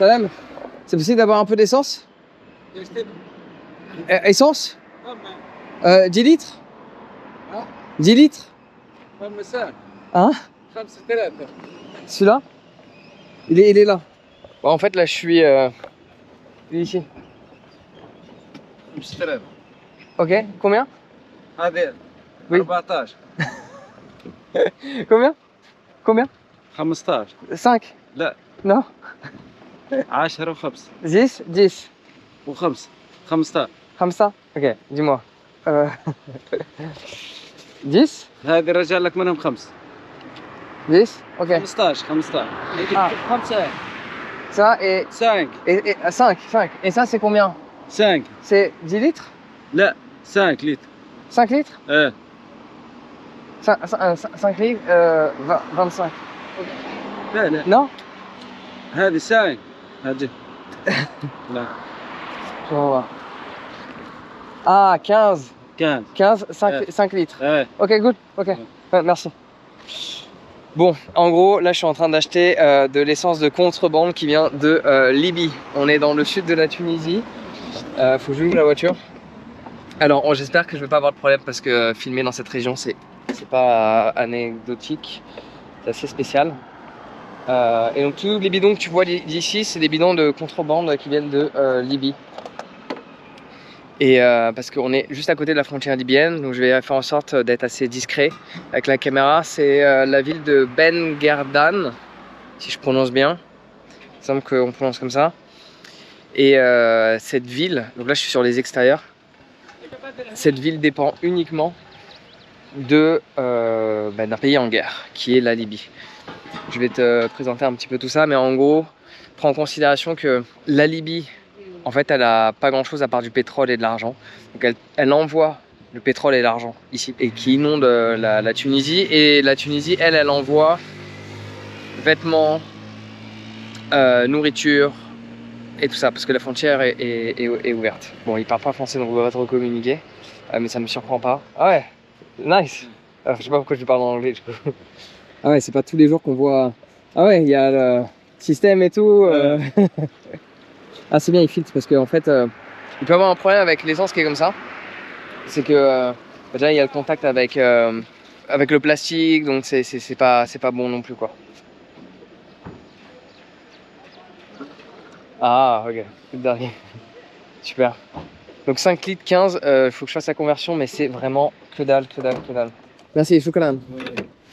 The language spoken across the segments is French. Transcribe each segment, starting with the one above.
Salam. C'est possible d'avoir un peu d'essence? Essence? 10 litres? 10 litres? Hein? Celui-là? Il est là. Bon, en fait, là, je suis ici. Ok, combien? Oui. Combien? Combien? 15 5? لا Non? 10 و5 10? 10. و5 15 Comme ça? Ok, dis-moi. 10? هذه رجع لك منهم 5 10? Ok. 15 Ah. 5 Ça et 5 5. Et ça, c'est combien? 5 C'est 10 litres? لا 5 litres 5 litres? ايه 5 litres, 25. لا لا Non? هذه 5 هذه لا Je vais voir. Ah, 15. 15 5 litres. ايه Ok, good. Ok, ouais, merci. Bon, en gros, là, je suis en train d'acheter de l'essence de contrebande qui vient de Libye. On est dans le sud de la Tunisie. Faut que j'ouvre la voiture. Alors, j'espère que je vais pas avoir de problème parce que filmer dans cette région, c'est pas anecdotique. C'est assez spécial. Et donc, tous les bidons que tu vois d'ici, c'est des bidons de contrebande qui viennent de Libye. Et parce qu'on est juste à côté de la frontière libyenne, donc je vais faire en sorte d'être assez discret avec la caméra. C'est la ville de Ben Guerdan, si je prononce bien. Il me semble qu'on prononce comme ça. Et cette ville, donc là je suis sur les extérieurs, cette ville dépend uniquement de d'un pays en guerre, qui est la Libye. Je vais te présenter un petit peu tout ça, mais en gros, prends en considération que la Libye, en fait, elle a pas grand chose à part du pétrole et de l'argent. Donc elle envoie le pétrole et l'argent ici, et qui inonde la Tunisie. Et la Tunisie, elle envoie vêtements, nourriture et tout ça, parce que la frontière est ouverte. Bon, ils parlent pas français, donc on va pas trop communiquer, mais ça me surprend pas. Ah ouais, nice. Je sais pas pourquoi je parle en anglais du coup. Ah ouais, c'est pas tous les jours qu'on voit. Ah ouais, il y a le système et tout. Ah c'est bien, il filtre parce qu'en fait, il peut avoir un problème avec l'essence qui est comme ça. C'est que déjà il y a le contact avec le plastique, donc c'est pas bon non plus quoi. Ah ok, c'est le dernier. Super. Donc 5 litres 15, faut que je fasse la conversion, mais c'est vraiment que dalle. Merci, chocolat.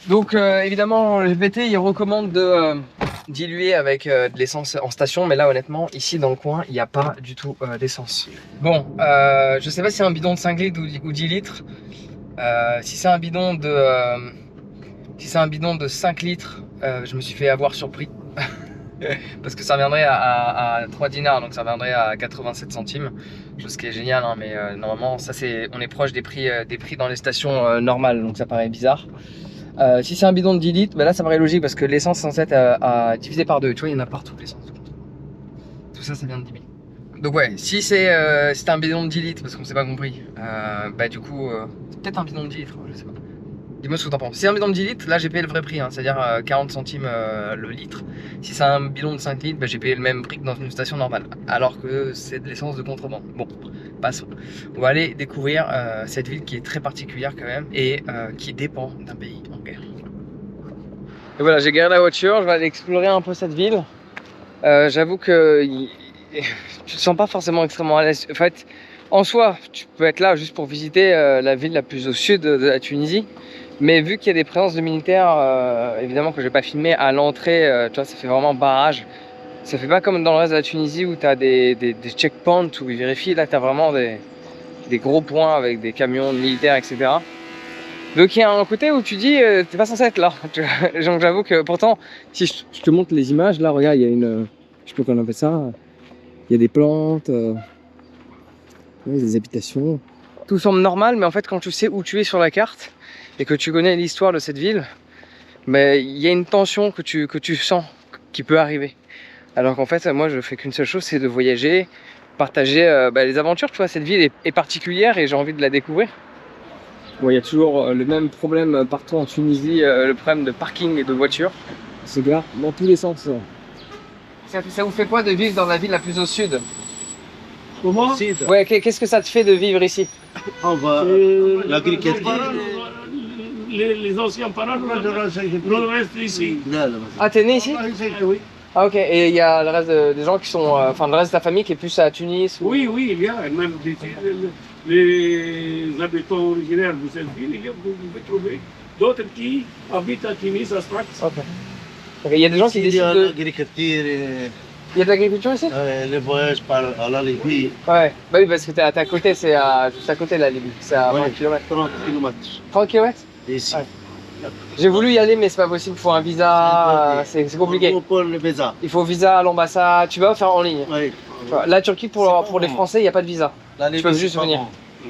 Donc évidemment, le GPT il recommande de diluer avec de l'essence en station, mais là honnêtement, ici dans le coin, il n'y a pas du tout d'essence. Bon, je sais pas si c'est un bidon de 5 litres ou 10 litres. Si c'est un bidon de 5 litres, je me suis fait avoir surpris. Parce que ça reviendrait à 3 dinars, donc ça reviendrait à 87 centimes. Chose qui est géniale, hein, mais normalement, ça on est proche des prix dans les stations normales, donc ça paraît bizarre. Si c'est un bidon de 10 litres, bah là ça paraît logique parce que l'essence est censée être à diviser par 2. Tu vois, il y en a partout l'essence. Tout ça, ça vient de Libye. Donc ouais, si c'est un bidon de 10 litres, parce qu'on s'est pas compris, bah du coup, c'est peut-être un bidon de 10 litres, je sais pas. Dis-moi ce que t'en penses. Si c'est un bidon de 10 litres, là j'ai payé le vrai prix, hein, c'est-à-dire 40 centimes le litre. Si c'est un bidon de 5 litres, bah, j'ai payé le même prix que dans une station normale, alors que c'est de l'essence de contrebande. Bon, passons. On va aller découvrir cette ville qui est très particulière quand même, et qui dépend d'un pays en guerre. Et voilà, j'ai garé la voiture, je vais aller explorer un peu cette ville. J'avoue que tu te sens pas forcément extrêmement à l'aise. En fait, en soi, tu peux être là juste pour visiter la ville la plus au sud de la Tunisie. Mais vu qu'il y a des présences de militaires, évidemment que je vais pas filmer à l'entrée, tu vois, ça fait vraiment barrage. Ça fait pas comme dans le reste de la Tunisie où tu as des checkpoints où ils vérifient. Là, tu as vraiment des gros points avec des camions militaires, etc. Donc il y a un côté où tu dis, t'es pas censé être là. Donc j'avoue que pourtant, si je te montre les images, là, regarde, il y a une, je sais pas comment on appelle ça, il y a des plantes, des habitations. Tout semble normal, mais en fait, quand tu sais où tu es sur la carte, et que tu connais l'histoire de cette ville, mais il y a une tension que tu sens qui peut arriver. Alors qu'en fait, moi je fais qu'une seule chose, c'est de voyager, partager les aventures. Tu vois, cette ville est particulière et j'ai envie de la découvrir. Bon, il y a toujours le même problème partout en Tunisie, le problème de parking et de voitures. Se garent dans tous les sens. ça vous fait quoi de vivre dans la ville la plus au sud? Comment? Ouais, qu'est-ce que ça te fait de vivre ici? On va l'agriculture. Les anciens parents, nous reste ici. Ah, t'es né ici? Oui. Ah, ok. Et il y a le reste des gens qui sont, enfin le reste de ta famille qui est plus à Tunis ou... Oui, oui, il y a même les habitants originaires de cette ville, vous pouvez trouver d'autres qui habitent à Tunis, à Sfax. Ok. Ok, il y a des gens qui Il y décident a de... l'agriculture, Il y a de l'agriculture ici? les voyages à la Libye, Ouais. Bah oui, parce que t'es à côté, c'est juste à côté de la Libye. C'est à 20 Ouais. km. 30 km 30 km? d'ici. Ouais. J'ai voulu y aller, mais c'est pas possible. Il faut un visa, c'est compliqué. Pour le visa. Il faut visa à l'ambassade. Tu vas faire en ligne. Oui. Tu vois, la Turquie, C'est pas pour les bon. Français, il n'y a pas de visa. La Libye, peux juste c'est pas venir. bon.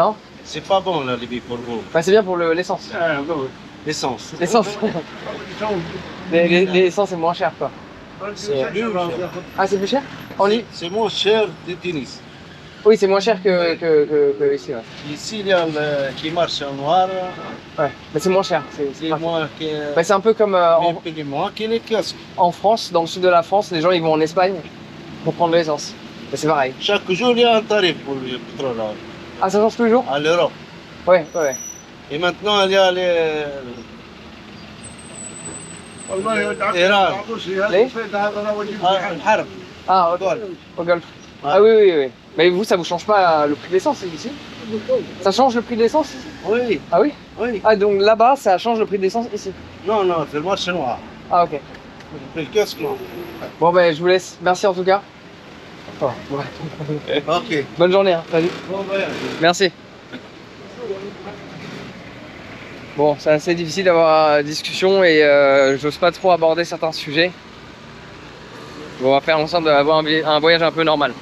Non? C'est pas bon la Libye pour vous. Bah, c'est bien pour l'essence. Ah, bon. L'essence. L'essence. L'essence, c'est moins cher, quoi. C'est plus cher. Ah, c'est plus cher? En ligne? C'est moins cher de Tunis. Oui, c'est moins cher que ici. Ouais. Ici, il y a le qui marche en noir, Ouais. Mais c'est moins cher. C'est c'est pratique. moins que. Bah, c'est un peu comme Mais plus moins que les kiosques. en France, dans le sud de la France, les gens ils vont en Espagne pour prendre de l'essence. Bah, c'est pareil. Chaque jour, il y a un tarif pour le pétrole Ah, ça change tous les jours? à l'Europe. Ouais, ouais, ouais. Et maintenant, il y a les. إيران. ليه؟ الحرب. Ah, au Golfe. Ah oui, oui, oui. Mais vous, ça vous change pas le prix de l'essence ici? Ça change le prix de l'essence ici? Oui, Ah oui? oui. Ah, donc là-bas, ça change le prix de l'essence ici? Non, non, c'est le marché noir. Ah, ok. C'est le kiosque noir. Bon, ben, je vous laisse. Merci en tout cas. Oh, ouais. Ok. Bonne journée, hein. Salut. Bon voyage. Merci. Bon, c'est assez difficile d'avoir une discussion et j'ose pas trop aborder certains sujets. On va faire en sorte d'avoir un voyage un peu normal.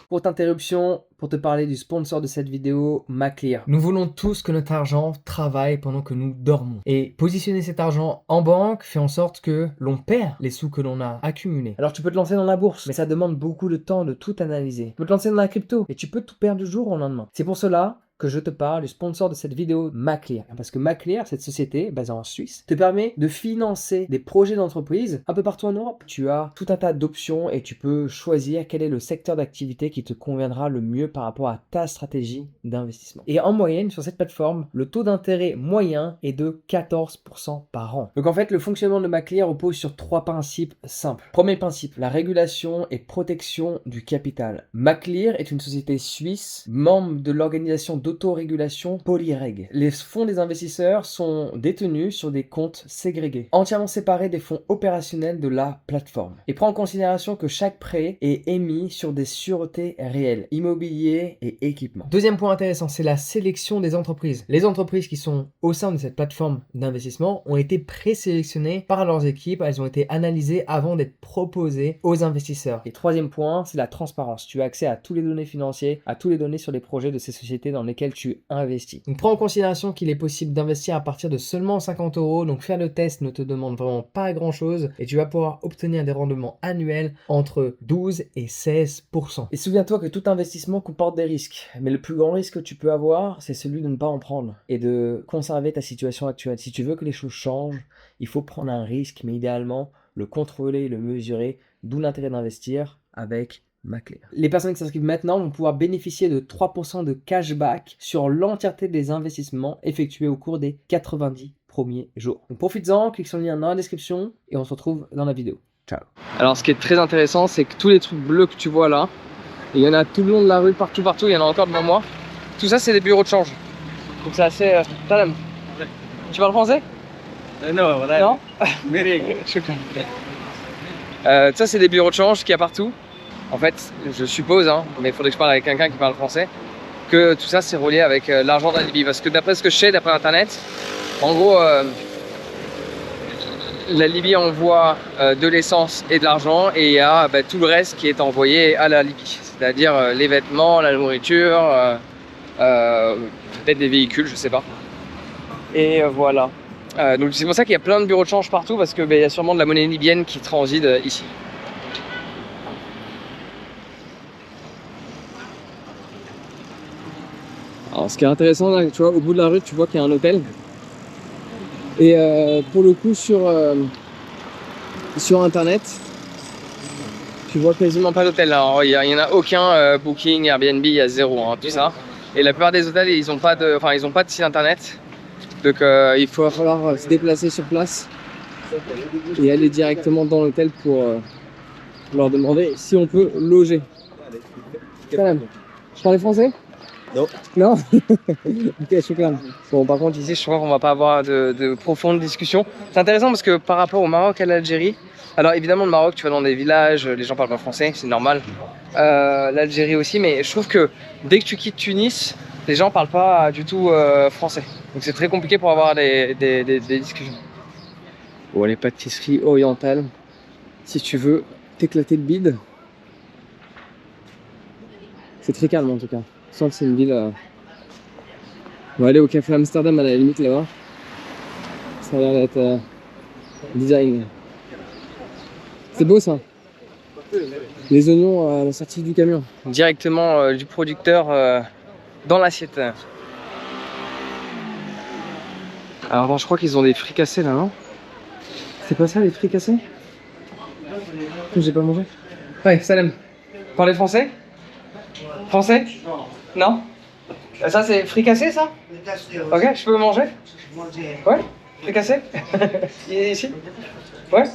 Courte interruption pour te parler du sponsor de cette vidéo, Maclear. Nous voulons tous que notre argent travaille pendant que nous dormons. Et positionner cet argent en banque fait en sorte que l'on perd les sous que l'on a accumulés. Alors tu peux te lancer dans la bourse, mais ça demande beaucoup de temps de tout analyser. Tu peux te lancer dans la crypto et tu peux tout perdre du jour au lendemain. C'est pour cela que je te parle du sponsor de cette vidéo, Maclear. Parce que Maclear, cette société basée en Suisse, te permet de financer des projets d'entreprise un peu partout en Europe. Tu as tout un tas d'options et tu peux choisir quel est le secteur d'activité qui te conviendra le mieux par rapport à ta stratégie d'investissement. Et en moyenne, sur cette plateforme, le taux d'intérêt moyen est de 14% par an. Donc en fait, le fonctionnement de Maclear repose sur 3 principes simples. Premier principe, la régulation et protection du capital. Maclear est une société suisse, membre de l'organisation d'autorégulation Polyreg. Les fonds des investisseurs sont détenus sur des comptes ségrégés, entièrement séparés des fonds opérationnels de la plateforme. Et prend en considération que chaque prêt est émis sur des sûretés réelles, immobilier et équipement. Deuxième point intéressant, c'est la sélection des entreprises. Les entreprises qui sont au sein de cette plateforme d'investissement ont été présélectionnées par leurs équipes, elles ont été analysées avant d'être proposées aux investisseurs. Et troisième point, c'est la transparence. Tu as accès à tous les données financières, à tous les données sur les projets de ces sociétés dans lesquelles tu investis. Donc prends en considération qu'il est possible d'investir à partir de seulement 50 €, donc faire le test ne te demande vraiment pas grand chose et tu vas pouvoir obtenir des rendements annuels entre 12 et 16%. Et souviens-toi que tout investissement comporte des risques, mais le plus grand risque que tu peux avoir, c'est celui de ne pas en prendre et de conserver ta situation actuelle. Si tu veux que les choses changent, il faut prendre un risque, mais idéalement le contrôler, le mesurer, d'où l'intérêt d'investir avec Maclear. Les personnes qui s'inscrivent maintenant vont pouvoir bénéficier de 3% de cashback sur l'entièreté des investissements effectués au cours des 90 premiers jours. Donc profites-en, clique sur le lien dans la description et on se retrouve dans la vidéo. Ciao. Alors ce qui est très intéressant, c'est que tous les trucs bleus que tu vois là, il y en a tout le long de la rue, partout, il y en a encore devant moi. Tout ça, c'est des bureaux de change. Donc c'est assez... Salam. Tu parles français? Non, voilà. Non. Ça, c'est des bureaux de change qu'il y a partout. En fait, je suppose, hein, mais il faudrait que je parle avec quelqu'un qui parle français, que tout ça c'est relié avec l'argent de la Libye. Parce que d'après ce que je sais, d'après internet, en gros, la Libye envoie de l'essence et de l'argent et il y a tout le reste qui est envoyé à la Libye. C'est-à-dire les vêtements, la nourriture, peut-être des véhicules, je sais pas. Et voilà. Donc c'est pour ça qu'il y a plein de bureaux de change partout parce que il y a sûrement de la monnaie libyenne qui transite ici. Alors, ce qui est intéressant, là, tu vois, au bout de la rue, tu vois qu'il y a un hôtel. Et pour le coup, sur internet, Tu vois quasiment pas d'hôtel. Alors il y en a aucun Booking, Airbnb, il y a zéro, hein, tout ça. Et la plupart des hôtels, ils ont pas de site internet. Donc il va falloir se déplacer sur place et aller directement dans l'hôtel pour leur demander si on peut loger. Salam. Je parlais français? Non. Non. Ok, shukran. Bon, par contre ici je crois qu'on va pas avoir de profondes discussions. C'est intéressant parce que par rapport au Maroc et à l'Algérie, alors évidemment le Maroc tu vas dans des villages, les gens parlent pas français, c'est normal. L'Algérie aussi, mais je trouve que dès que tu quittes Tunis, les gens parlent pas du tout français. Donc c'est très compliqué pour avoir des discussions. Bon, les pâtisseries orientales, si tu veux t'éclater le bide. C'est très calme en tout cas. Je sens que c'est une ville... On va aller au café Amsterdam à la limite là-bas. Ça a l'air d'être design. C'est beau ça. Les oignons à la sortie du camion. Directement du producteur dans l'assiette. Alors attends, je crois qu'ils ont des fricassés là, non? C'est pas ça les fricassés? Que j'ai pas mangé. Ouais, Salem. Parlez français? Français? Non? Ça c'est fricassé ça? Ok, je peux manger? Ouais? Fricassé? Ici? Ouais?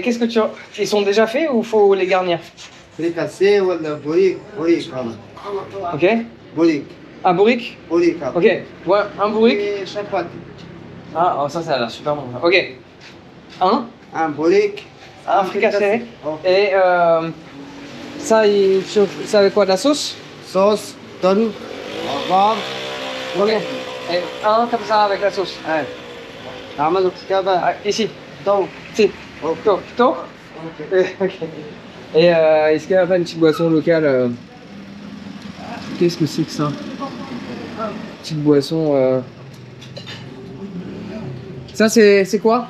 Qu'est-ce que tu... Ils sont déjà faits ou faut les garnir? Fricassé ou le bourrique, Ok? bourrique, Un bourrique? bourrique. Ok, ouais, un bourrique. Et chapati. Ah, oh, ça a l'air super bon. Ok. Un bourrique. Un fricassé. Ok. Et ça, ça avec quoi? De la sauce? Sauce, thon, barbe. Ok. Et un comme ça avec la sauce. Ouais. عملوا كتابة. Ah, ici. Donc, Si. ok. Tôt. Ok. Et est-ce qu'il n'y a pas une petite boisson locale Qu'est-ce que c'est que ça? Petite boisson. Ça c'est quoi?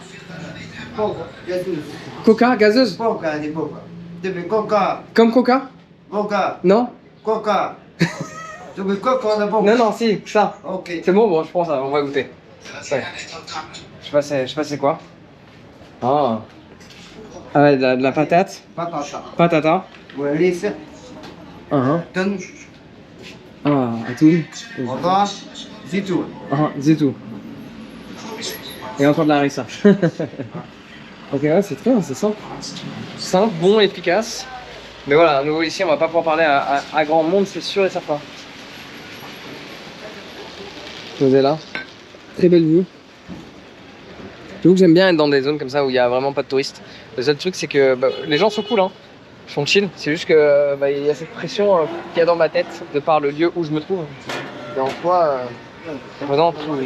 Coca, gazeuse? Coca, des coca. Tu veux coca, Comme Coca? coca, Non? coca. Tu veux coca ou la boca? Non, si, ça. Ok. C'est bon, je prends ça, on va goûter. Ouais. Je sais pas c'est quoi. Ah. Ah ouais, de la patate. Patata. Patata. وريس. thon, Ah, atoum. خضار, زيتون. Zétou. Et encore de la harissa. Ok, ouais, c'est très bien, c'est simple. Simple, bon, efficace. Mais voilà, nous ici, on va pas pouvoir parler à grand monde, c'est sûr et certain. Vous êtes là. Très belle vue. J'avoue que j'aime bien être dans des zones comme ça où il y a vraiment pas de touristes. Le seul truc, c'est que les gens sont cool, hein. Ils sont chill. C'est juste que il y a cette pression qu'il y a dans ma tête de par le lieu où je me trouve. Et en soi, vraiment tout.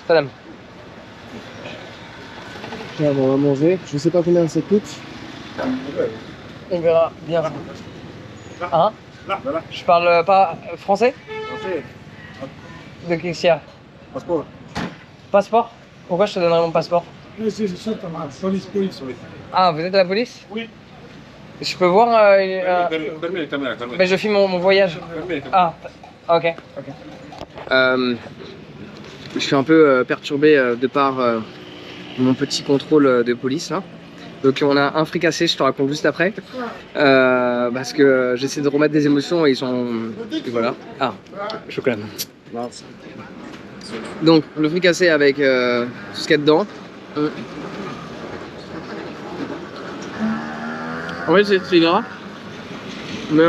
Salam. Là, on va manger. Je sais pas combien ça coûte. On verra bien. Hein? Je parle pas français? De qu'est-ce qu'il y a? Passeport. Passeport? Pourquoi je te donnerais mon passeport? Ah, vous êtes de la police? Oui. Je peux voir Permets la caméra. Mais je filme mon voyage. Ah, ok. Je suis un peu perturbé de par mon petit contrôle de police là. Donc on a un fricassé, je te raconte juste après. Parce que j'essaie de remettre des émotions et ils sont... Et voilà. Ah, chocolat. Donc le fricassé avec tout ce qu'il y a dedans. En fait c'est gras. Mais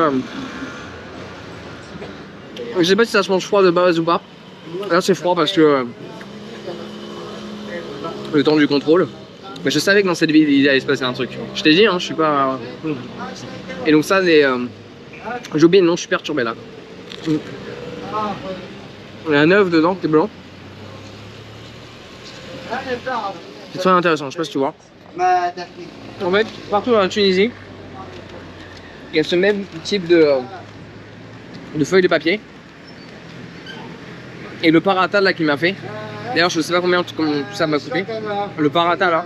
je sais pas si ça se mange froid de base ou pas. Là c'est froid parce que le temps du contrôle. Mais je savais que dans cette ville il allait se passer un truc. Je t'ai dit, hein, je suis pas... Et donc ça c'est... J'ai oublié le nom, je suis perturbé là. Il y a un œuf dedans qui est blanc. C'est très intéressant, je sais pas si tu vois. En fait, partout en Tunisie, il y a ce même type de feuilles de papier. Et le parata là qu'il m'a fait, d'ailleurs je sais pas combien tout ça m'a coûté. Le parata là.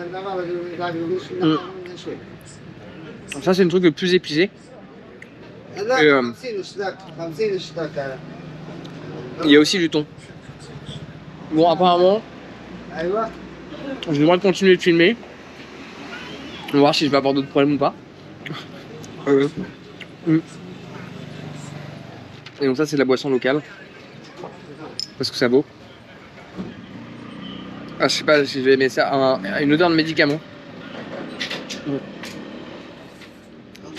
Ça c'est le truc le plus épicé. Et, il y a aussi du thon. Bon apparemment, j'ai le droit de continuer de filmer. On va voir si je vais avoir d'autres problèmes ou pas. Et donc ça c'est de la boisson locale. Parce que c'est beau. Ah, je sais pas si je vais aimer ça. Une odeur de médicament.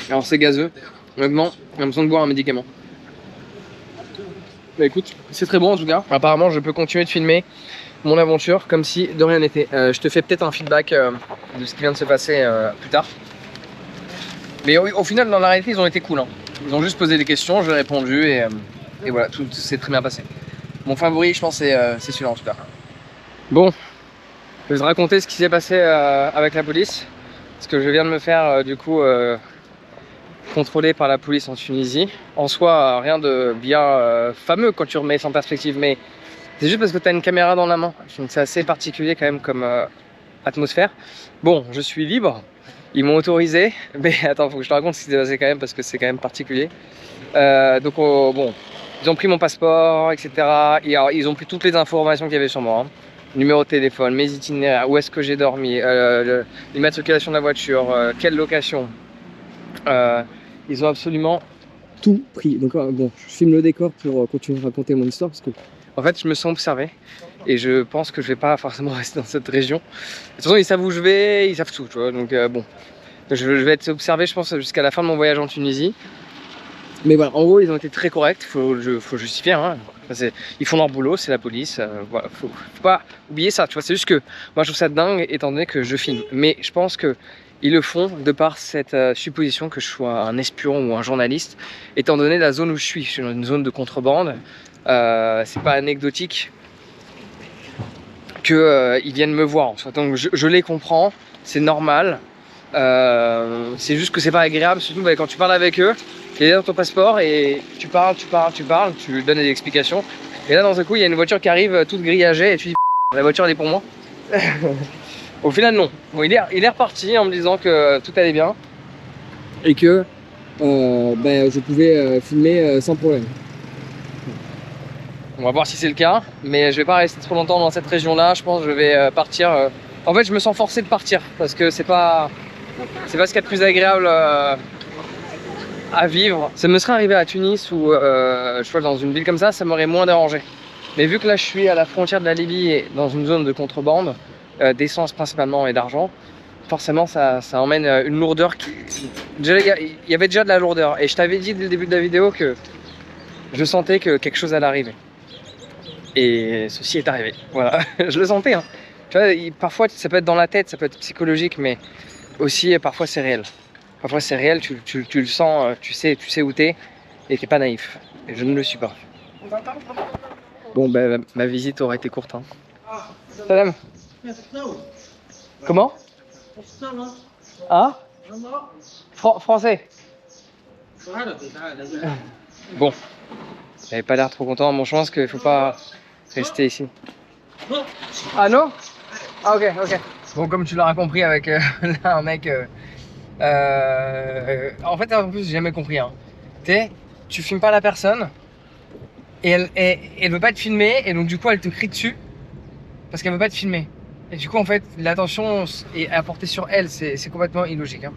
Alors c'est gazeux. Honnêtement, j'ai l'impression de boire un médicament. Bah écoute, c'est très bon en tout cas. Apparemment, je peux continuer de filmer mon aventure comme si de rien n'était. Je te fais peut-être un feedback de ce qui vient de se passer plus tard. Mais au final, dans la réalité, ils ont été cool. Hein. Ils ont juste posé des questions, j'ai répondu et voilà, tout s'est très bien passé. Mon favori, je pense, c'est celui-là en tout cas. Bon, je vais te raconter ce qui s'est passé avec la police. Parce que je viens de me faire du coup contrôlé par la police en Tunisie. En soi, rien de bien fameux quand tu remets ça en perspective, mais c'est juste parce que tu as une caméra dans la main. Donc c'est assez particulier quand même comme atmosphère. Bon, je suis libre, ils m'ont autorisé, mais attends, faut que je te raconte ce qui s'est passé quand même parce que c'est quand même particulier. Donc bon, ils ont pris mon passeport, etc. Et alors, ils ont pris toutes les informations qu'il y avait sur moi. Hein. Numéro de téléphone, mes itinéraires, où est-ce que j'ai dormi, l'immatriculation de la voiture, quelle location. Ils ont absolument tout pris. Donc bon, je filme le décor pour continuer à raconter mon histoire parce que en fait je me sens observé et je pense que je vais pas forcément rester dans cette région. De toute façon ils savent où je vais, ils savent tout, tu vois. Donc bon, je vais être observé je pense jusqu'à la fin de mon voyage en Tunisie. Mais voilà, en gros ils ont été très corrects, faut justifier. Hein. Ils font leur boulot, c'est la police. Voilà, faut pas oublier ça, tu vois. C'est juste que moi je trouve ça dingue étant donné que je filme. Mais je pense que ils le font de par cette supposition que je sois un espion ou un journaliste, étant donné la zone où je suis. Je suis dans une zone de contrebande. C'est pas anecdotique qu'ils viennent me voir. Donc je les comprends, c'est normal. C'est juste que c'est pas agréable, surtout quand tu parles avec eux. Il est dans ton passeport et tu parles, tu donnes des explications. Et là, dans un coup, il y a une voiture qui arrive toute grillagée et tu dis la voiture elle est pour moi. Au final, non. Bon, il est reparti en me disant que tout allait bien et que je pouvais filmer sans problème. On va voir si c'est le cas, mais je vais pas rester trop longtemps dans cette région-là. Je pense que je vais partir. En fait, je me sens forcé de partir parce que c'est pas ce qu'il y a de plus agréable à vivre. Ça me serait arrivé à Tunis ou je vois dans une ville comme ça m'aurait moins dérangé. Mais vu que là, je suis à la frontière de la Libye et dans une zone de contrebande. D'essence principalement et d'argent, forcément ça emmène une lourdeur qui... Il y avait déjà de la lourdeur et je t'avais dit dès le début de la vidéo que je sentais que quelque chose allait arriver. Et ceci est arrivé, voilà, je le sentais. Hein. Tu vois, parfois ça peut être dans la tête, ça peut être psychologique, mais aussi parfois c'est réel. Parfois c'est réel, tu le sens, tu sais où t'es et t'es pas naïf. Et je ne le suis pas. Bon, ben ma visite aurait été courte. Hein. Salam. Comment? Hein? Français. Bon, j'avais pas l'air trop content. Bon, je pense qu'il faut pas rester ici. Ah non? Ah ok. Bon, comme tu l'auras compris avec là, un mec... en fait, en plus, j'ai jamais compris. Hein. Tu filmes pas la personne et elle veut pas te filmer et donc du coup, elle te crie dessus parce qu'elle veut pas te filmer. Et du coup, en fait, l'attention est apportée sur elle, c'est complètement illogique. Hein.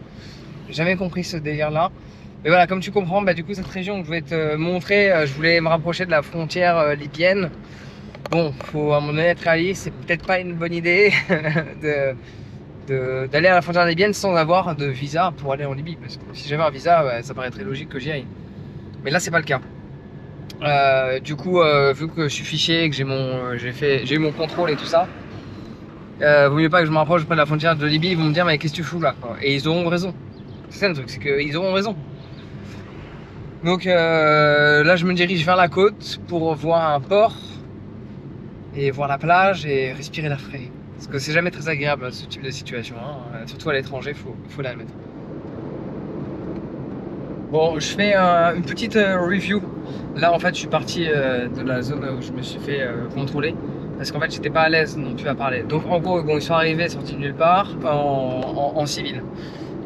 J'ai jamais compris ce délire-là. Mais voilà, comme tu comprends, du coup, cette région que je voulais te montrer, je voulais me rapprocher de la frontière libyenne. Bon, faut à un moment donné être réaliste, c'est peut-être pas une bonne idée d'aller à la frontière libyenne sans avoir de visa pour aller en Libye. Parce que si j'avais un visa, ça paraîtrait logique que j'y aille. Mais là, c'est pas le cas. Du coup, vu que je suis fiché, que j'ai eu mon contrôle et tout ça, vaut mieux pas que je me rapproche près de la frontière de Libye. Ils vont me dire mais qu'est-ce que tu fous là quoi. Et ils auront raison. C'est ça le truc, c'est qu'ils auront raison. Donc là je me dirige vers la côte pour voir un port et voir la plage et respirer l'air frais. Parce que c'est jamais très agréable ce type de situation, hein. Surtout à l'étranger, faut l'admettre. Bon, je fais une petite review. Là en fait je suis parti de la zone où je me suis fait contrôler. Parce qu'en fait j'étais pas à l'aise non plus à parler. Donc en gros bon, ils sont arrivés sortis de nulle part en civil.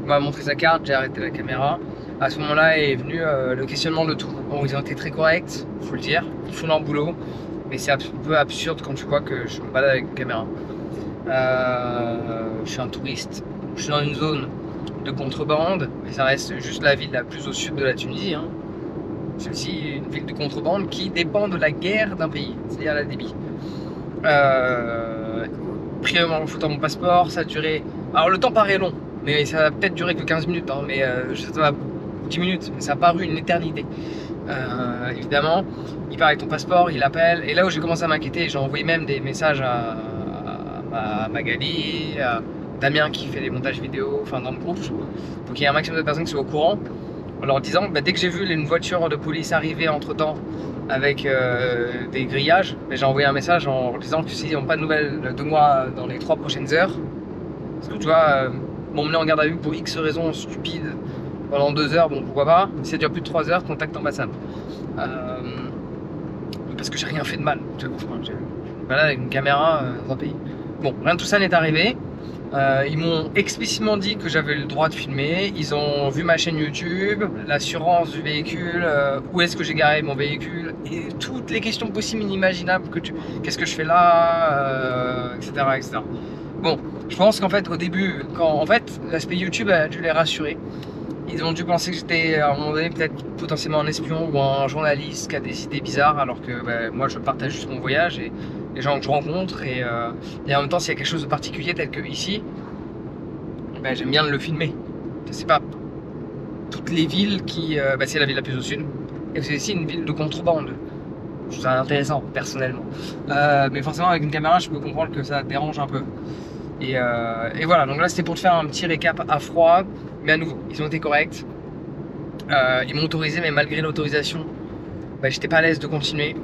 Il m'a montré sa carte, j'ai arrêté la caméra. À ce moment-là est venu le questionnement de tout. Bon, ils ont été très corrects, faut le dire, ils font leur boulot. Mais c'est un peu absurde quand tu vois que je me balade avec une caméra. Je suis un touriste, je suis dans une zone de contrebande, mais ça reste juste la ville la plus au sud de la Tunisie. Hein. C'est aussi une ville de contrebande qui dépend de la guerre d'un pays, c'est-à-dire la Libye. Pris en photo mon passeport, ça a duré... Alors le temps paraît long, mais ça a peut-être duré que 15 minutes, hein, mais ça va 10 minutes, mais ça a paru une éternité. Évidemment, il part avec ton passeport, il appelle, et là où j'ai commencé à m'inquiéter, j'ai envoyé même des messages à Magali, à Damien qui fait des montages vidéo, enfin dans le groupe, pour qu'il y ait un maximum de personnes qui soient au courant, en leur disant, bah, dès que j'ai vu une voiture de police arriver entre temps avec des grillages, j'ai envoyé un message en leur disant que s'ils n'ont pas de nouvelles de moi dans les 3 prochaines heures, parce que tu vois, m'emmener en garde à vue pour X raisons stupides pendant 2 heures, bon pourquoi pas, si ça dure plus de 3 heures, contacte l'ambassade. Parce que j'ai rien fait de mal, je suis là avec une caméra dans un pays. Bon, rien de tout ça n'est arrivé. Ils m'ont explicitement dit que j'avais le droit de filmer. Ils ont vu ma chaîne YouTube, l'assurance du véhicule, où est-ce que j'ai garé mon véhicule, et toutes les questions possibles et inimaginables qu'est-ce que je fais là, etc., etc. Bon, je pense qu'en fait, au début, en fait, l'aspect YouTube a dû les rassurer. Ils ont dû penser que j'étais à un moment donné peut-être potentiellement un espion ou un journaliste qui a des idées bizarres, alors que bah, moi je partage juste mon voyage et les gens que je rencontre, et en même temps s'il y a quelque chose de particulier tel que ici, bah, j'aime bien le filmer. C'est pas toutes les villes qui... bah, c'est la ville la plus au sud, et c'est aussi une ville de contrebande. Je trouve ça intéressant personnellement, mais forcément avec une caméra je peux comprendre que ça dérange un peu. Et voilà, donc là c'était pour te faire un petit récap à froid, mais à nouveau, ils ont été corrects. Ils m'ont autorisé, mais malgré l'autorisation, bah, j'étais pas à l'aise de continuer.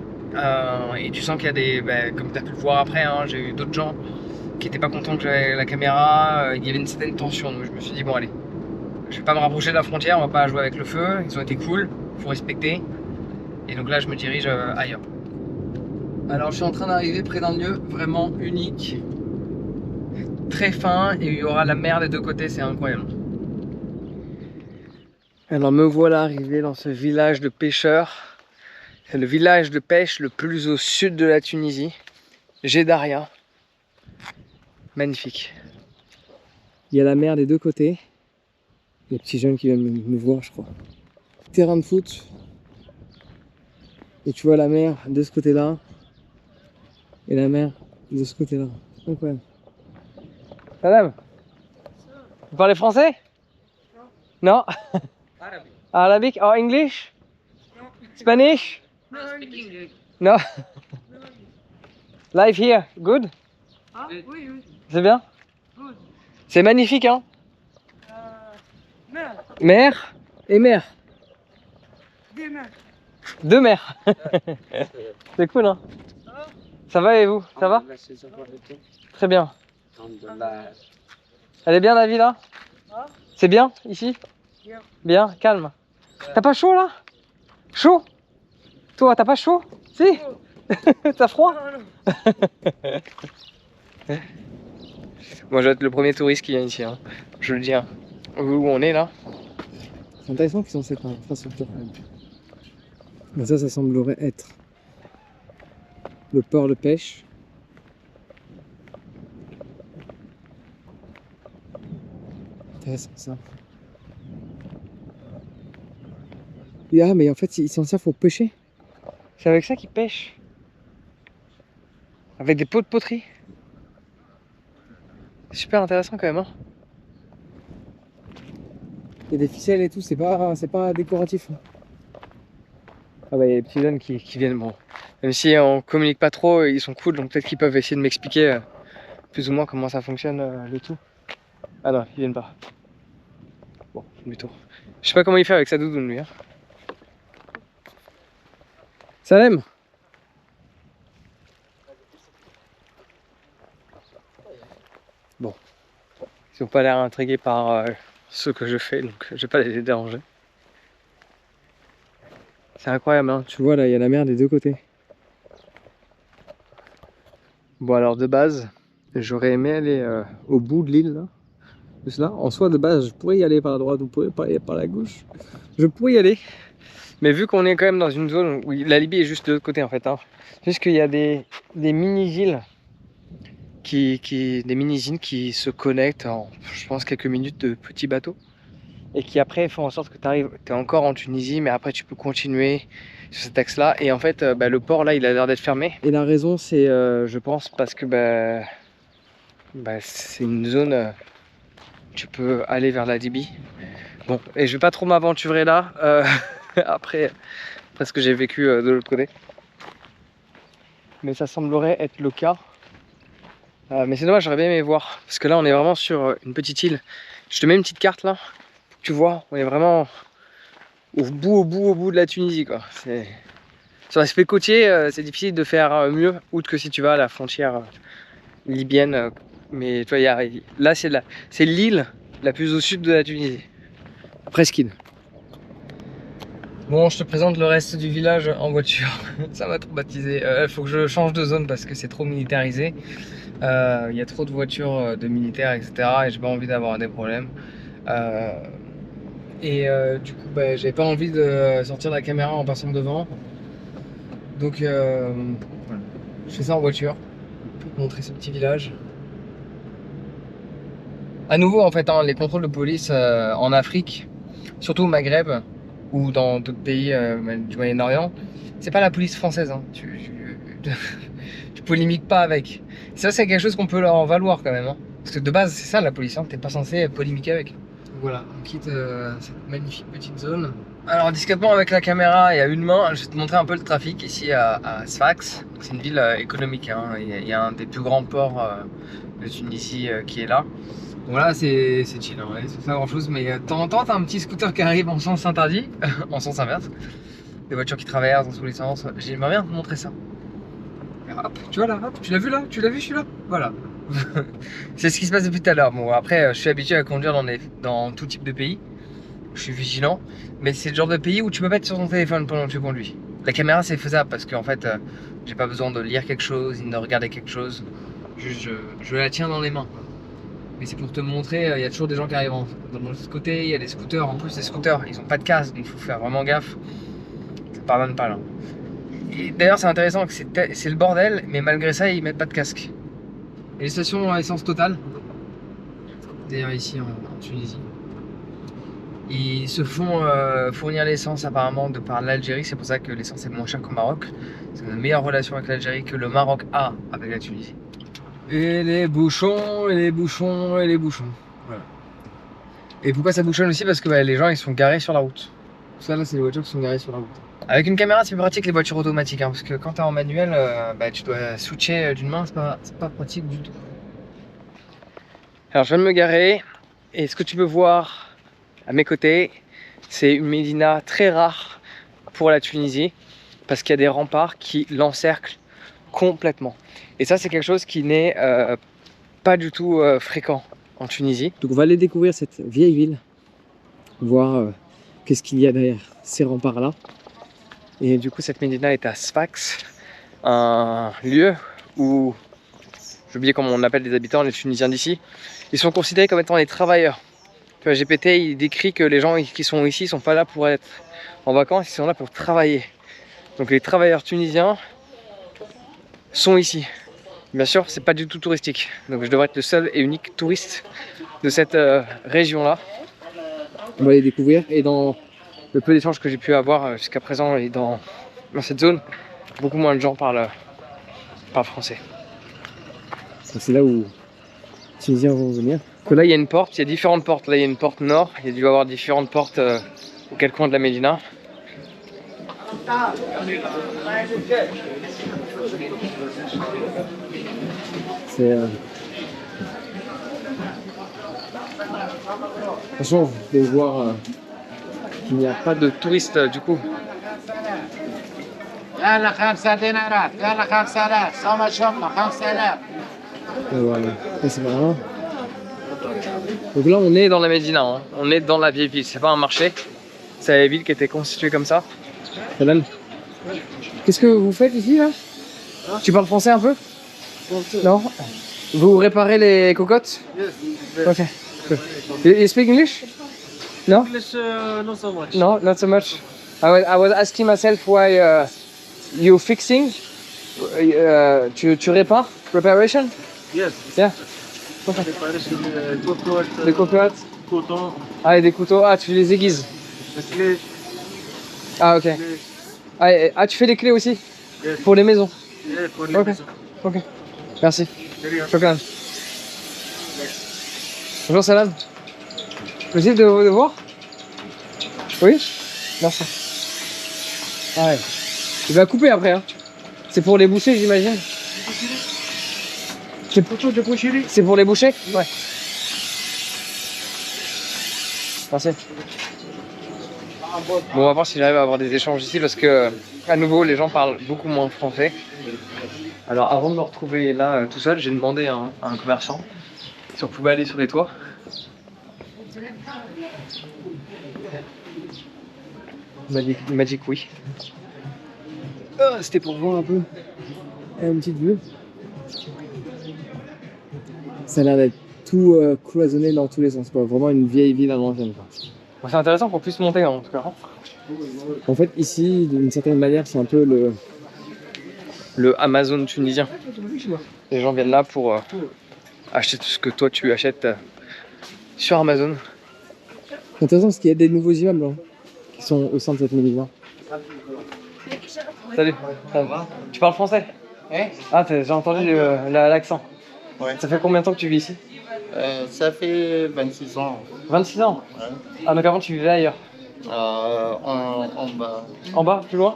Et tu sens qu'il y a des, bah, comme tu as pu le voir après, hein, j'ai eu d'autres gens qui étaient pas contents que j'avais la caméra, il y avait une certaine tension, donc je me suis dit bon allez, je vais pas me rapprocher de la frontière, on va pas jouer avec le feu, ils ont été cool, faut respecter. Et donc là je me dirige ailleurs. Alors je suis en train d'arriver près d'un lieu vraiment unique, très fin, et il y aura la mer des deux côtés, c'est incroyable. Alors me voilà arrivé dans ce village de pêcheurs. C'est le village de pêche le plus au sud de la Tunisie, Ghedaria. Magnifique. Il y a la mer des deux côtés. Les petits jeunes qui viennent me voir, je crois. Terrain de foot. Et tu vois la mer de ce côté-là. Et la mer de ce côté-là. Incroyable. Madame, vous parlez français? Non. Arabic or English? Spanish? No. Live here, good? Ah, oui, oui. C'est bien? Good. C'est magnifique, hein? Mer. Mer et mer. Des mers. Deux mers. C'est cool, hein? Ça va et vous? Ça va? Très bien. Elle est bien la vie là? C'est bien ici? Bien. Bien, calme. T'as pas chaud là? Chaud? Toi, t'as pas chaud? Si? T'as froid? Moi, je vais être le premier touriste qui vient ici, hein. Je le dis. Hein. Où on est là? C'est intéressant qu'ils ont cette infrastructure. Mais ça semblerait être le port de pêche. Intéressant ça. Ah, mais en fait, ils s'en servent pour pêcher. C'est avec ça qu'ils pêchent. Avec des pots de poterie. Super intéressant quand même. Hein. Il y a des ficelles et tout, c'est pas décoratif. Ah bah il y a des petits jeunes qui viennent, bon. Même si on communique pas trop, ils sont cool, donc peut-être qu'ils peuvent essayer de m'expliquer plus ou moins comment ça fonctionne le tout. Ah non, ils viennent pas. Bon, demi-tour. Je sais pas comment il fait avec sa doudoune lui. Hein. Salem. Bon, ils n'ont pas l'air intrigués par ce que je fais, donc je vais pas les déranger. C'est incroyable, hein. Tu vois là, il y a la mer des deux côtés. Bon alors de base, j'aurais aimé aller au bout de l'île là. Juste là. En soi de base, je pourrais y aller par la droite, ou pourrais pas y aller par la gauche. Je pourrais y aller. Mais vu qu'on est quand même dans une zone où la Libye est juste de l'autre côté en fait. Hein. Juste qu'il y a des mini-îles des mini-usines qui se connectent en, je pense, quelques minutes de petits bateaux. Et qui après font en sorte que tu es encore en Tunisie, mais après tu peux continuer sur cet axe-là. Et en fait, le port là, il a l'air d'être fermé. Et la raison, c'est, je pense, parce que c'est une zone où tu peux aller vers la Libye. Bon, et je vais pas trop m'aventurer là, après ce que j'ai vécu de l'autre côté. Mais ça semblerait être le cas. Mais c'est dommage, j'aurais bien aimé voir. Parce que là, on est vraiment sur une petite île. Je te mets une petite carte là. Tu vois, on est vraiment au bout de la Tunisie, quoi. Sur l'aspect côtier, c'est difficile de faire mieux, outre que si tu vas à la frontière libyenne. Mais tu vois, là, c'est l'île la plus au sud de la Tunisie. Presqu'île. Bon, je te présente le reste du village en voiture. Ça m'a traumatisé. Faut que je change de zone parce que c'est trop militarisé. Il y a trop de voitures de militaires, etc. Et j'ai pas envie d'avoir des problèmes. Du coup, j'avais pas envie de sortir la caméra en passant devant. Donc, voilà. Je fais ça en voiture pour te montrer ce petit village. À nouveau, en fait, les contrôles de police en Afrique, surtout au Maghreb ou dans d'autres pays du Moyen-Orient, c'est pas la police française. Hein. Tu polémiques pas avec. Ça, c'est quelque chose qu'on peut leur en valoir quand même. Hein. Parce que de base, c'est ça la police. Hein. T'es pas censé polémiquer avec. Voilà, on quitte cette magnifique petite zone. Alors discrètement avec la caméra et à une main, je vais te montrer un peu le trafic ici à Sfax. C'est une ville économique, hein. Il y a un des plus grands ports de Tunisie qui est là. Bon là c'est chill, hein, c'est pas grand chose, mais de temps en temps t'as un petit scooter qui arrive en sens interdit, en sens inverse. Des voitures qui traversent dans tous les sens. J'aimerais bien te montrer ça. Et hop, tu vois là, hop, tu l'as vu là? Tu l'as vu celui-là? Voilà. C'est ce qui se passe depuis tout à l'heure. Bon, après, je suis habitué à conduire dans tout type de pays. Je suis vigilant. Mais c'est le genre de pays où tu peux pas être sur ton téléphone pendant que tu conduis. La caméra, c'est faisable parce qu'en fait, j'ai pas besoin de lire quelque chose, ni de regarder quelque chose. Juste, je la tiens dans les mains. Mais c'est pour te montrer, il y a toujours des gens qui arrivent de l'autre côté. Il y a des scooters. En plus, les scooters, ils ont pas de casque. Donc, il faut faire vraiment gaffe. Ça pardonne pas là. Et d'ailleurs, c'est intéressant que c'est le bordel. Mais malgré ça, ils mettent pas de casque. Et les stations à essence totale, d'ailleurs ici en Tunisie, ils se font fournir l'essence apparemment de par l'Algérie, c'est pour ça que l'essence est moins chère qu'au Maroc. C'est une meilleure relation avec l'Algérie que le Maroc a avec la Tunisie. Et les bouchons, et les bouchons, et les bouchons. Voilà. Et pourquoi ça bouchonne aussi? Parce que les gens ils sont garés sur la route. Ça là c'est les voitures qui sont garées sur la route. Avec une caméra c'est plus pratique les voitures automatiques, hein, parce que quand tu es en manuel, tu dois switcher d'une main, c'est pas pratique du tout. Alors je viens de me garer, et ce que tu peux voir à mes côtés, c'est une médina très rare pour la Tunisie, parce qu'il y a des remparts qui l'encerclent complètement. Et ça c'est quelque chose qui n'est pas du tout fréquent en Tunisie. Donc on va aller découvrir cette vieille ville, voir qu'est-ce qu'il y a derrière ces remparts là. Et du coup, cette médina est à Sfax, un lieu où, j'ai oublié comment on appelle les habitants, les Tunisiens d'ici, ils sont considérés comme étant des travailleurs. Tu vois, GPT, il décrit que les gens qui sont ici ne sont pas là pour être en vacances, ils sont là pour travailler. Donc les travailleurs tunisiens sont ici. Bien sûr, c'est pas du tout touristique. Donc je devrais être le seul et unique touriste de cette région-là. On va les découvrir, et dans le peu d'échanges que j'ai pu avoir jusqu'à présent et dans cette zone, beaucoup moins de gens parlent français. C'est là où les Tunisiens vont venir. Que là il y a une porte, il y a différentes portes. Là il y a une porte nord, il y a dû y avoir différentes portes aux quatre coins de la Médina. C'est franchement, vous pouvez voir qu'il n'y a pas de touristes du coup. Voilà. C'est vraiment... Donc là on est dans la Médina, hein. On est dans la vieille ville, c'est pas un marché, c'est la ville qui était constituée comme ça. Qu'est-ce que vous faites ici là? Tu parles français un peu? Non? Vous réparez les cocottes? Ok. You speak English? No? English, not so much. No, not so much. I was asking myself why you fixing? Tu répares? Reparation? Yes. Yeah. Préparation de cocotte, Des cocottes. coton, Ah, et des couteaux. Ah, tu les aiguises. les clés, Ah, ok. Ah, tu fais les clés aussi? Yes. Pour les maisons. et pour les Ok. maisons. Ok. Merci. Derrière. Shukran. Bonjour Salam. Possible de voir? Oui? Merci. Ah ouais. Il va couper après, hein. C'est pour les boucher, j'imagine. C'est pour les boucher? Ouais. Merci. Bon, on va voir si j'arrive à avoir des échanges ici parce que, à nouveau, les gens parlent beaucoup moins français. Alors, avant de me retrouver là tout seul, j'ai demandé à un commerçant si on pouvait aller sur les toits. Il m'a dit que oui. C'était pour voir un peu une petite vue. Ça a l'air d'être tout cloisonné dans tous les sens, quoi. Vraiment une vieille ville à l'ancienne. Bon, c'est intéressant qu'on puisse monter en tout cas. En fait, ici, d'une certaine manière, c'est un peu le Amazon tunisien. Les gens viennent là pour acheter tout ce que toi tu achètes sur Amazon. C'est intéressant parce qu'il y a des nouveaux immeubles hein, qui sont au sein de cette médina. Salut, ça va? Tu parles français? Hein? Ah, j'ai entendu l'accent. Ouais. Ça fait combien de temps que tu vis ici? Ça fait 26 ans. 26 ans? Ouais. Ah, donc avant tu vivais ailleurs? En bas. En bas, plus loin?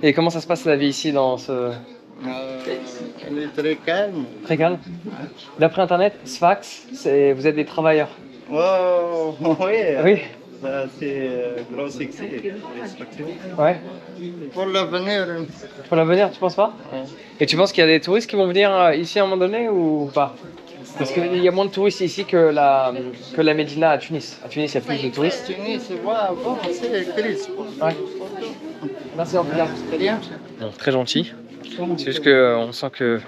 Et comment ça se passe la vie ici dans ce... Elle est très calme. Très calme. D'après internet, Sfax, vous êtes des travailleurs. Wow, oui. Oui. Ça, c'est gros succès. Ouais. Pour l'avenir. Pour l'avenir, tu penses pas? Ouais. Et tu penses qu'il y a des touristes qui vont venir ici à un moment donné ou pas? Parce qu'il y a moins de touristes ici que la Médina à Tunis. À Tunis, il y a plus de touristes. Tunis, c'est bon, c'est crise. Ouais. Merci en tout cas. Très bien. Bon, très gentil. C'est juste qu'on sent qu'il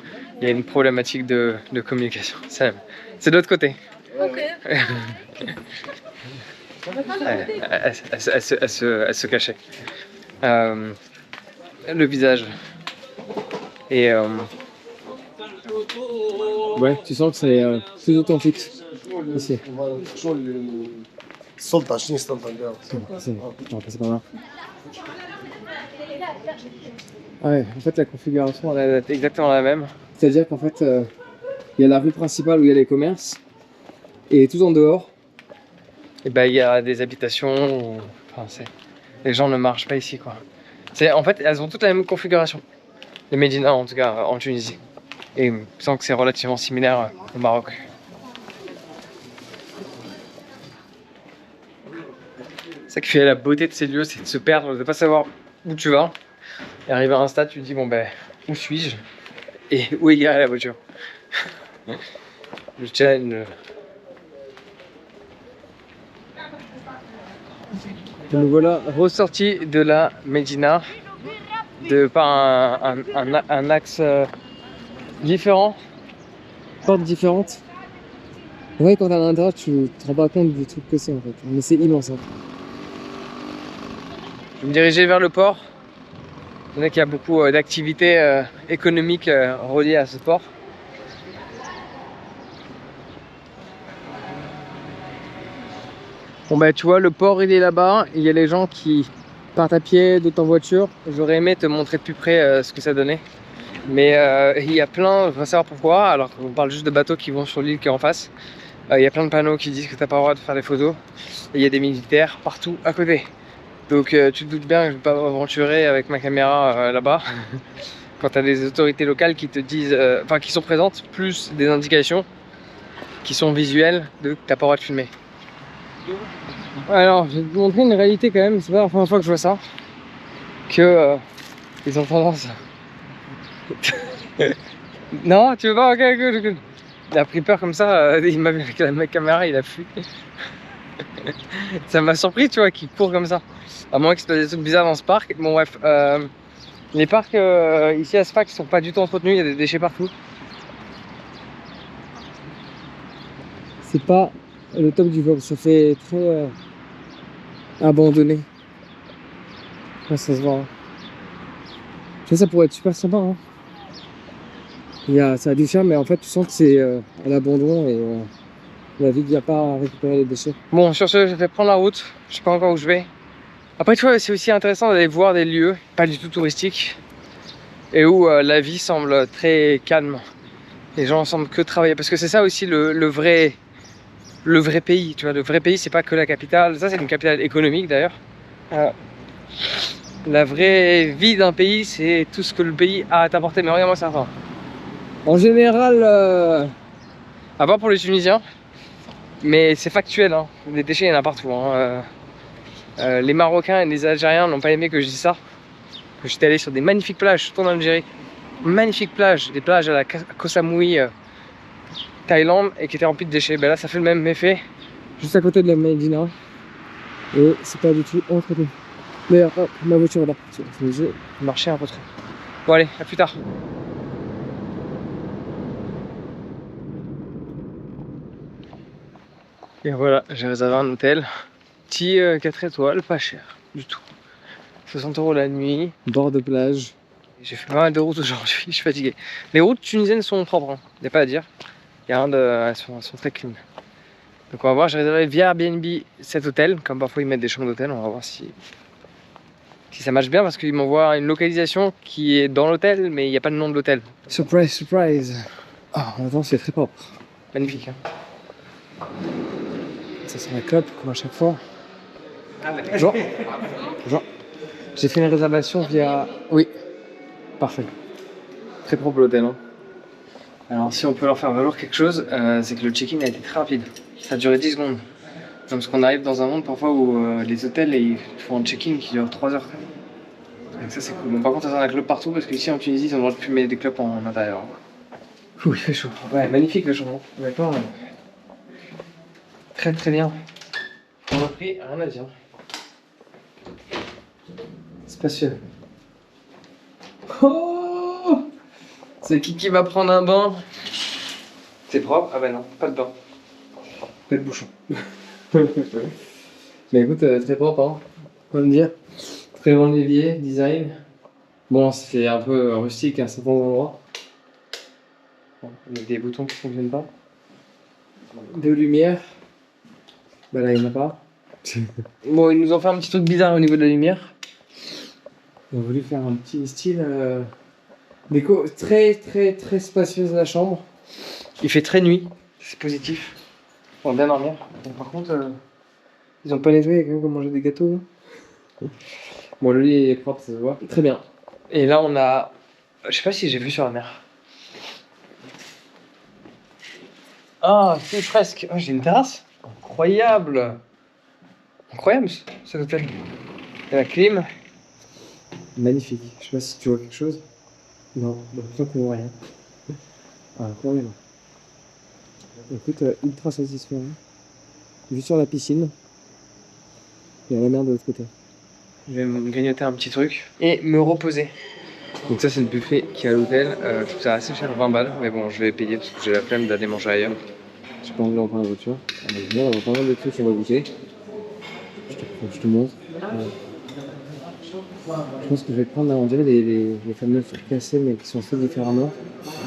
y a une problématique de communication. C'est de l'autre côté. Ok. Elle se cachait. Le visage. Et ouais, tu sens que c'est plus authentique ici. السلطة شنو السلطة اليوم؟ C'est pas mal. Ouais, en fait la configuration elle est exactement la même. C'est-à-dire qu'en fait il y a la rue principale où il y a les commerces et tout en dehors et ben il y a des habitations où, enfin, les gens ne marchent pas ici quoi. En fait elles ont toutes la même configuration. Les médinas en tout cas en Tunisie. Et je sens que c'est relativement similaire au Maroc. C'est ça qui fait la beauté de ces lieux, c'est de se perdre, de ne pas savoir où tu vas. Et arriver à un stade, tu te dis bon ben, où suis-je? Et où est garée la voiture? Le challenge. Nous voilà ressortis de la Médina par un axe différent, portes différentes. Ouais, quand t'es à l'intérieur, tu te rends pas compte du truc que c'est en fait. Mais c'est immense. Hein. Je vais me diriger vers le port. Il y en a qu'il y a beaucoup d'activités économiques reliées à ce port. Bon bah tu vois, le port il est là-bas. Il y a les gens qui partent à pied, d'autres en voiture. J'aurais aimé te montrer de plus près ce que ça donnait. Mais il y a plein, on va savoir pourquoi, alors qu'on parle juste de bateaux qui vont sur l'île qui est en face. Il y a plein de panneaux qui disent que t'as pas le droit de faire des photos. Et il y a des militaires partout à côté. Donc tu te doutes bien que je ne vais pas m'aventurer avec ma caméra là-bas. Quand tu as des autorités locales qui te disent, enfin qui sont présentes, plus des indications qui sont visuelles de que tu n'as pas le droit de filmer. Alors je vais te montrer une réalité quand même, c'est pas la première fois que je vois ça. Que ils ont tendance... Non, tu veux pas? Ok, ok. Il a pris peur comme ça, il m'a vu avec la caméra, il a fui. Ça m'a surpris, tu vois, qu'il court comme ça. À moins qu'il se passe des trucs bizarres dans ce parc. Bon, bref, les parcs ici à Sfax sont pas du tout entretenus, il y a des déchets partout. C'est pas le top du job, ça fait très abandonné. Ouais, ça se voit. Hein. Ça pourrait être super sympa. Hein. Ça a du charme, mais en fait, tu sens que c'est à l'abandon et la ville ne vient pas récupérer les déchets. Bon, sur ce, je vais prendre la route. Je sais pas encore où je vais. Après, tu vois, c'est aussi intéressant d'aller voir des lieux pas du tout touristiques et où la vie semble très calme. Les gens semblent que travailler, parce que c'est ça aussi le vrai pays. Tu vois, le vrai pays, c'est pas que la capitale. Ça, c'est une capitale économique d'ailleurs. La vraie vie d'un pays, c'est tout ce que le pays a à t'apporter. Mais regarde-moi ça. En général, à part pour les Tunisiens, mais c'est factuel, hein. Les déchets, il y en a partout, hein. Les Marocains et les Algériens n'ont pas aimé que je dise ça. Que j'étais allé sur des magnifiques plages, surtout en Algérie. Magnifiques plages, des plages à la Koh Samui, Thaïlande, et qui étaient remplies de déchets. Ben là, ça fait le même effet, juste à côté de la Médina. Et c'est pas du tout entretenu. D'ailleurs, ma voiture est là. J'ai marché un peu trop. Bon, allez, à plus tard. Et voilà, j'ai réservé un hôtel. Petit 4 étoiles, pas cher du tout. 60 € la nuit, bord de plage. J'ai fait pas mal de routes aujourd'hui, je suis fatigué. Les routes tunisiennes sont propres, hein. Y a pas à dire. Elles sont très clean. Donc on va voir, j'ai réservé via Airbnb cet hôtel. Comme parfois ils mettent des chambres d'hôtel, on va voir si ça marche bien, parce qu'ils m'envoient une localisation qui est dans l'hôtel, mais il n'y a pas le nom de l'hôtel. Surprise, surprise. Ah, attends, c'est très propre. Magnifique, hein. Ça sent la clope comme à chaque fois. Bonjour. Bonjour. J'ai fait une réservation via... Oui. Parfait. Très propre l'hôtel, hein. Alors si on peut leur faire valoir quelque chose, c'est que le check-in a été très rapide. Ça a duré 10 secondes. Parce qu'on arrive dans un monde parfois où les hôtels ils font un check-in qui dure 3 heures. Donc ça c'est cool. Bon, par contre, ça sent la clope partout, parce qu'ici en Tunisie, ils ont le droit de fumer des clopes en intérieur. Ouh, il fait chaud. Ouais, magnifique le changement. D'accord. Très très bien. On a pris rien à dire. Spacieux. Oh, c'est qui va prendre un bain? C'est propre? Ah bah non, pas de bain. Pas de bouchon. Mais écoute, très propre, hein. Quoi me dire? Très bon évier, design. Bon, c'est un peu rustique à certains endroits. Bon, avec des boutons qui ne fonctionnent pas. De lumière. Bah là, il n'y en a pas. Bon, ils nous ont fait un petit truc bizarre au niveau de la lumière. Ils ont voulu faire un petit style déco très très très spacieuse la chambre. Il fait très nuit, c'est positif. On va bien dormir. Bon, par contre, ils ont pas nettoyé, il y a quelqu'un qui a mangé des gâteaux. Bon, le lit est propre, ça se voit. Très bien. Et là, on a... Je sais pas si j'ai vu sur la mer. Ah, c'est presque. Oh, j'ai une terrasse. Incroyable. Incroyable cet hôtel. Il y a la clim. Magnifique. Je sais pas si tu vois quelque chose. Non, je ne vois rien. Ah, incroyable. Écoute, ultra satisfaisant. Vue sur la piscine. Il y a la mer de l'autre côté. Je vais me grignoter un petit truc et me reposer. Donc ça c'est le buffet qui est à l'hôtel. Je trouve ça assez cher, 20 balles. Mais bon, je vais payer parce que j'ai la flemme d'aller manger ailleurs. J'ai pas envie d'en prendre la voiture. On va pas mal de trucs qu'on va goûter. Je te montre. Je pense que je vais prendre, on dirait, les fameux fricassés, mais qui sont faits différemment.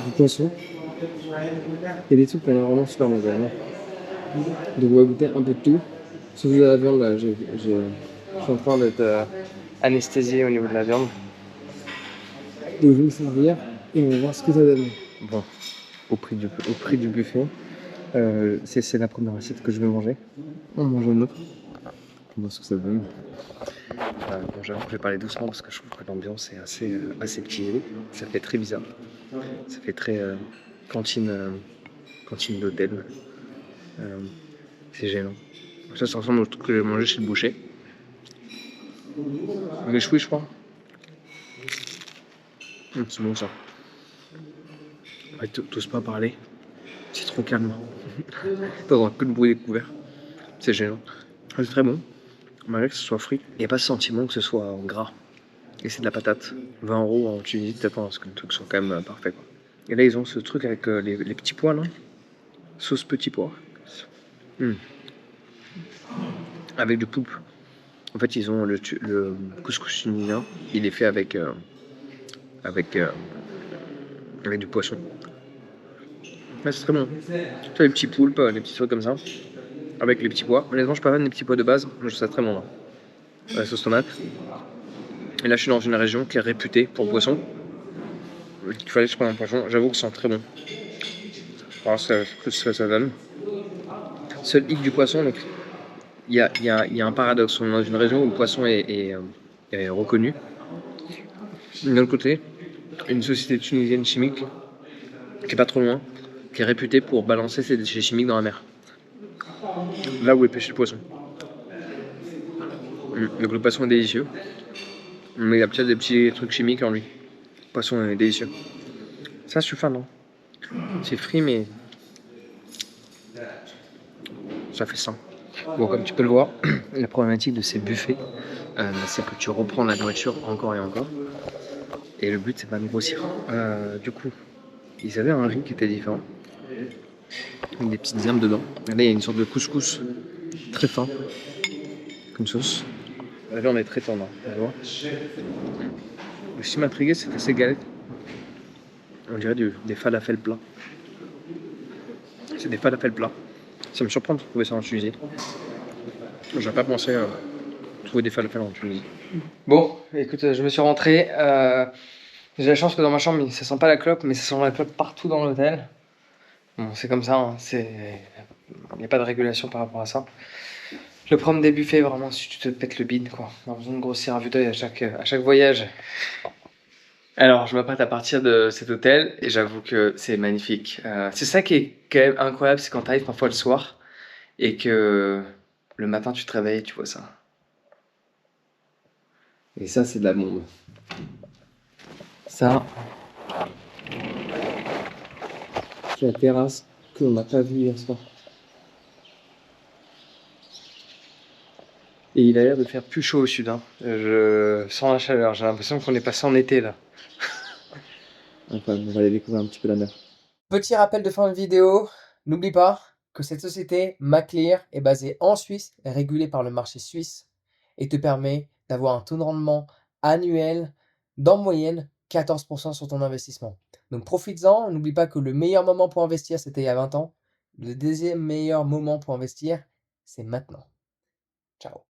Du poisson. Et des trucs qu'on a vraiment super mauvais. Donc on va goûter un peu de tout. Sauf de la viande, là, je suis en train d'être anesthésié au niveau de la viande. Donc je vais me servir et on va voir ce que ça donne. Bon, au prix du buffet, c'est la première assiette que je vais manger. On mange une autre. On va voir ce que ça donne. Bon, j'avoue que je vais parler doucement parce que je trouve que l'ambiance est assez petite. Ça fait très bizarre. Ça fait très cantine d'hôtel. C'est gênant. Ça ressemble au truc que j'ai mangé chez le boucher. Les chouilles, je crois. C'est bon ça. Ouais, t'oses pas parler. C'est trop calme. T'entends que le bruit des couverts. C'est gênant. C'est très bon. Malgré que ce soit frit, il n'y a pas ce sentiment que ce soit gras. Et c'est de la patate. 20 € en Tunisie, t'attends à ce que le truc soit quand même parfait, quoi. Et là, ils ont ce truc avec les petits pois, là. Sauce petits pois. Avec du poulpe. En fait, ils ont le couscous tunisien. Il est fait avec du poisson. Ouais, c'est très bon. Tu vois, les petits poulpes, les petits trucs comme ça, avec les petits pois. Honnêtement, je suis pas fan des petits pois de base, mais je trouve ça très bon. Là. La sauce tomate. Et là, je suis dans une région qui est réputée pour le poisson. Il fallait que je prenne un poisson. J'avoue que c'est très bon. Alors, ça donne. Seul hic du poisson, donc il y a un paradoxe. On est dans une région où le poisson est reconnu. D'un autre côté, une société tunisienne chimique qui est pas trop loin, qui est réputée pour balancer ses déchets chimiques dans la mer. Là où est pêché le poisson. Donc le poisson est délicieux, mais il y a peut-être des petits trucs chimiques en lui. Le poisson est délicieux. Ça, je suis fan, hein. C'est frit, mais ça fait ça. Bon, comme tu peux le voir, la problématique de ces buffets, c'est que tu reprends la nourriture encore et encore. Et le but, c'est pas de grossir. Du coup, ils avaient un riz qui était différent. Avec des petites herbes dedans. Et là, il y a une sorte de couscous très fin, comme sauce. La viande est très tendre, tu vois. Ce qui m'a intrigué, c'était ces galettes. On dirait des falafels plats. C'est des falafels plats. Ça me surprend de trouver ça en Tunisie. J'aurais pas pensé trouver des falafels en Tunisie. Bon, écoute, je me suis rentré. J'ai la chance que dans ma chambre, ça sent pas la clope, mais ça sent la clope partout dans l'hôtel. Bon, c'est comme ça, hein. Il n'y a pas de régulation par rapport à ça. Le problème des buffets, vraiment, si tu te pètes le bide, quoi. On a besoin de grossir à vue d'œil à chaque voyage. Alors, je m'apprête à partir de cet hôtel et j'avoue que c'est magnifique. C'est ça qui est quand même incroyable, c'est quand tu arrives parfois le soir et que le matin tu te réveilles et tu vois ça. Et ça, c'est de la bombe. Ça, c'est la terrasse que l'on n'a pas vue hier soir. Et il a l'air de faire plus chaud au sud, hein. Je sens la chaleur, j'ai l'impression qu'on est passé en été là. Enfin, on va aller découvrir un petit peu la mer. Petit rappel de fin de vidéo, n'oublie pas que cette société Maclear est basée en Suisse, régulée par le marché suisse et te permet d'avoir un taux de rendement annuel d'en moyenne 14% sur ton investissement. Donc profites-en, n'oublie pas que le meilleur moment pour investir c'était il y a 20 ans, le deuxième meilleur moment pour investir c'est maintenant. Ciao.